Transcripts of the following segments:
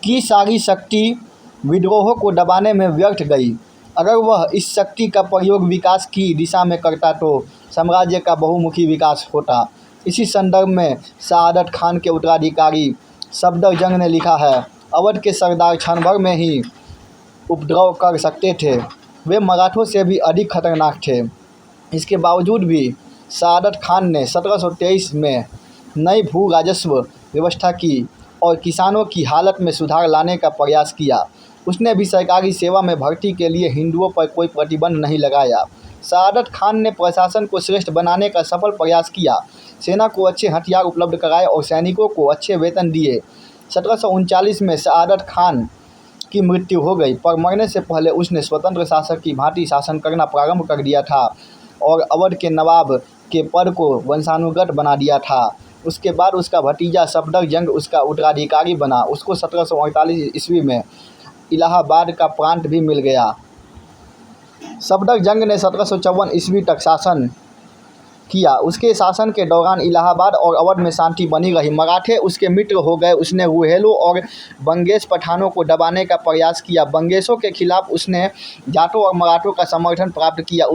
की सारी शक्ति विद्रोह को दबाने में व्यर्थ गई। अगर वह इस शक्ति का प्रयोग विकास की दिशा में करता तो साम्राज्य का बहुमुखी विकास होता। इसी संदर्भ में सआदत खान के उत्तराधिकारी सफदरजंग ने लिखा है, अवध के सरदार क्षण भर में ही उपद्रव कर सकते थे, वे मराठों से भी अधिक खतरनाक थे। इसके बावजूद भी सआदत खान ने 1723 में नई भू राजस्व व्यवस्था की और किसानों की हालत में सुधार लाने का प्रयास किया। उसने भी सरकारी सेवा में भर्ती के लिए हिंदुओं पर कोई प्रतिबंध नहीं लगाया। सआदत खान ने प्रशासन को श्रेष्ठ बनाने का सफल प्रयास किया, सेना को अच्छे हथियार उपलब्ध कराए और सैनिकों को अच्छे वेतन दिए। 1739 में सआदत खान की मृत्यु हो गई, पर मरने से पहले उसने स्वतंत्र शासक की भांति शासन करना प्रारंभ कर दिया था और अवध के नवाब के पद को वंशानुगत बना दिया था। उसके बाद उसका भतीजा सफदरजंग उसका उत्तराधिकारी बना। उसको 1748 ईस्वी में इलाहाबाद का प्रांत भी मिल गया। सफदरजंग ने 1754 ईस्वी तक शासन किया। उसके शासन के दौरान इलाहाबाद और अवध में शांति बनी रही। मराठे उसके मित्र हो गए। उसने रुहेलों और बंगेश पठानों को दबाने का प्रयास किया। बंगेशों के खिलाफ उसने जाटों और मराठों का समर्थन प्राप्त किया,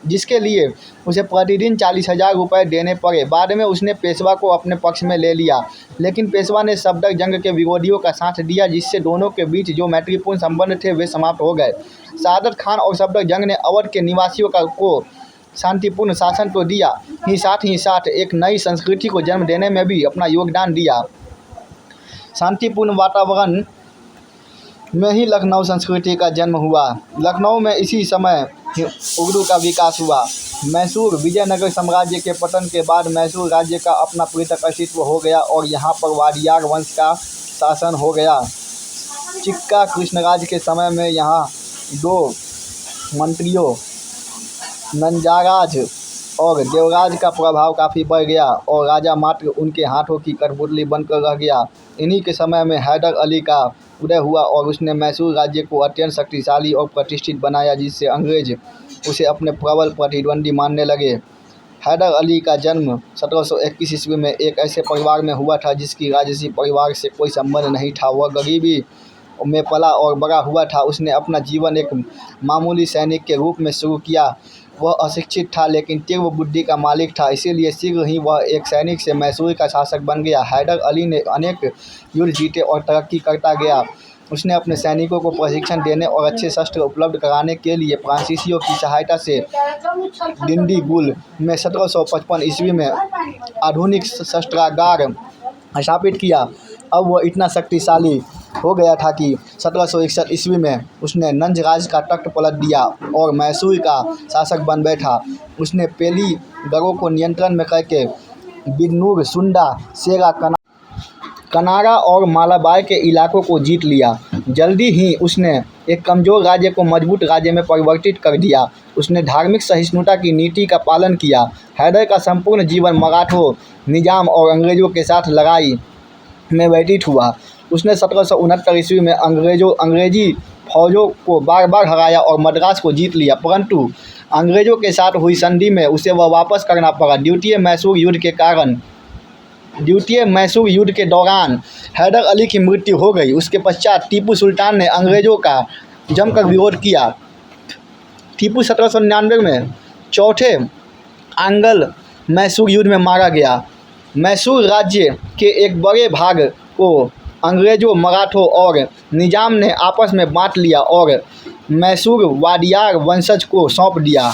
जिसके लिए उसे प्रतिदिन 40,000 रुपये देने पड़े। बाद में उसने पेशवा को अपने पक्ष में ले लिया, लेकिन पेशवा ने सफदरजंग के विरोधियों का साथ दिया, जिससे दोनों के बीच जो मैत्रीपूर्ण संबंध थे वे समाप्त हो गए। सआदत खान और सफदरजंग ने अवध के निवासियों को शांतिपूर्ण शासन तो दिया ही साथ एक नई संस्कृति को जन्म देने में भी अपना योगदान दिया। शांतिपूर्ण वातावरण में ही लखनऊ संस्कृति का जन्म हुआ। लखनऊ में इसी समय उर्दू का विकास हुआ। मैसूर विजयनगर साम्राज्य के पतन के बाद मैसूर राज्य का अपना पृथक अस्तित्व हो गया और यहाँ पर वाडियार वंश का शासन हो गया। चिक्का कृष्णराज के समय में यहाँ 2 मंत्रियों नंजाराज और देवराज का प्रभाव काफ़ी बढ़ गया और राजा मात्र उनके हाथों की कठपुतली बनकर रह गया। इन्हीं के समय में हैदर अली का उदय हुआ और उसने मैसूर राज्य को अत्यंत शक्तिशाली और प्रतिष्ठित बनाया, जिससे अंग्रेज उसे अपने प्रबल प्रतिद्वंदी मानने लगे। हैदर अली का जन्म 1721 ईस्वी में एक ऐसे परिवार में हुआ था जिसकी राजसी परिवार से कोई संबंध नहीं था। वह गरीबी में पला और बड़ा हुआ था। उसने अपना जीवन एक मामूली सैनिक के रूप में शुरू किया। वह अशिक्षित था लेकिन तीव्र बुद्धि का मालिक था, इसीलिए शीघ्र ही वह एक सैनिक से मैसूर का शासक बन गया। हैदर अली ने अनेक युद्ध जीते और तरक्की करता गया। उसने अपने सैनिकों को प्रशिक्षण देने और अच्छे शस्त्र उपलब्ध कराने के लिए फ्रांसीसियों की सहायता से डिंडीगुल में 1755 ईस्वी में आधुनिक शस्त्रागार स्थापित किया। अब वह इतना शक्तिशाली हो गया था कि 1761 ईस्वी में उसने नंजराज का तख्त पलट दिया और मैसूर का शासक बन बैठा। उसने पेलीगरों को नियंत्रण में करके बिजनूर, सुंडा, सेरा, कनारा और मालाबार के इलाकों को जीत लिया। जल्दी ही उसने एक कमज़ोर राज्य को मजबूत राज्य में परिवर्तित कर दिया। उसने धार्मिक सहिष्णुता की नीति का पालन किया। हैदर का संपूर्ण जीवन मराठों, निजाम और अंग्रेज़ों के साथ लड़ाई में व्यतीत हुआ। उसने 1769 ईस्वी में अंग्रेजी फौजों को बार बार हराया और मद्रास को जीत लिया, परंतु अंग्रेज़ों के साथ हुई संधि में उसे वह वापस करना पड़ा। द्वितीय मैसूर युद्ध के दौरान हैदर अली की मृत्यु हो गई। उसके पश्चात टीपू सुल्तान ने अंग्रेज़ों का जमकर विरोध किया। टीपू 1799 में चौथे आंग्ल मैसूर युद्ध में मारा गया। मैसूर राज्य के एक बड़े भाग को अंग्रेज़ों, मराठों और निजाम ने आपस में बांट लिया और मैसूर वाडियार वंशज को सौंप दिया।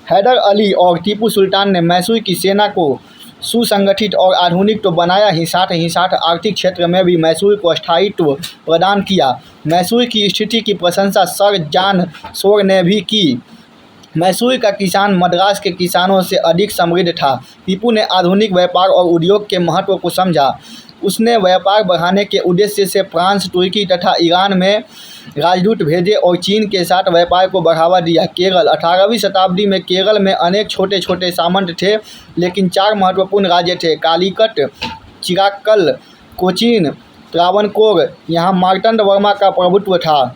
हैदर अली और टीपू सुल्तान ने मैसूर की सेना को सुसंगठित और आधुनिक तो बनाया ही साथ आर्थिक क्षेत्र में भी मैसूर को स्थायित्व प्रदान किया। मैसूर की स्थिति की प्रशंसा सर जॉन शोर ने भी की। मैसूर का किसान मद्रास के किसानों से अधिक समृद्ध था। टीपू ने आधुनिक व्यापार और उद्योग के महत्व को समझा। उसने व्यापार बढ़ाने के उद्देश्य से फ्रांस, तुर्की तथा ईरान में राजदूत भेजे और चीन के साथ व्यापार को बढ़ावा दिया। केरल 18वीं शताब्दी में केरल में अनेक छोटे छोटे सामंत थे, लेकिन 4 महत्वपूर्ण राज्य थे: कालीकट, चिराक्कल, कोचीन, त्रावणकोर। यहाँ मार्तंड वर्मा का प्रभुत्व था।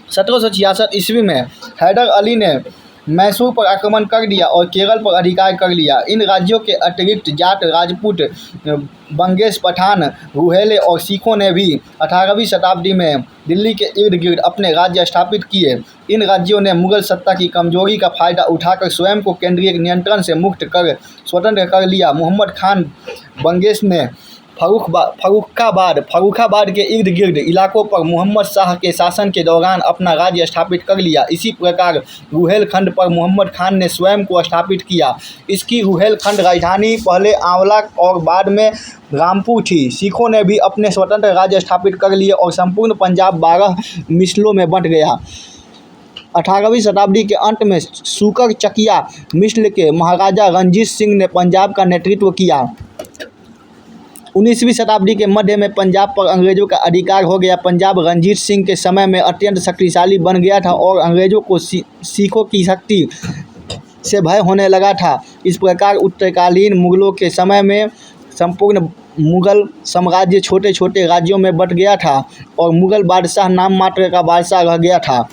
1766 ईस्वी में हैदर अली ने मैसूर पर आक्रमण कर दिया और केरल पर अधिकार कर लिया। इन राज्यों के अतिरिक्त जाट, राजपूत, बंगेश, पठान, रूहेले और सिखों ने भी 18वीं शताब्दी में दिल्ली के इर्द गिर्द अपने राज्य स्थापित किए। इन राज्यों ने मुगल सत्ता की कमजोरी का फायदा उठाकर स्वयं को केंद्रीय नियंत्रण से मुक्त कर स्वतंत्र कर लिया। मोहम्मद खान बंगेश ने फर्रुखाबाद के इर्द गिर्द इलाकों पर मोहम्मद शाह के शासन के दौरान अपना राज्य स्थापित कर लिया। इसी प्रकार रुहेलखंड पर मोहम्मद खान ने स्वयं को स्थापित किया। इसकी रुहेलखंड राजधानी पहले आंवला और बाद में रामपुर थी। सिखों ने भी अपने स्वतंत्र राज्य स्थापित कर लिए और संपूर्ण पंजाब 12 मिसलों में बंट गया। 18वीं शताब्दी के अंत में सूकर चकिया मिसल के महाराजा रणजीत सिंह ने पंजाब का नेतृत्व किया। 19वीं शताब्दी के मध्य में पंजाब पर अंग्रेजों का अधिकार हो गया। पंजाब रणजीत सिंह के समय में अत्यंत शक्तिशाली बन गया था और अंग्रेजों को सिखों की शक्ति से भय होने लगा था। इस प्रकार उत्तरकालीन मुगलों के समय में संपूर्ण मुगल साम्राज्य छोटे छोटे राज्यों में बंट गया था और मुगल बादशाह नाम मात्र का बादशाह रह गया था।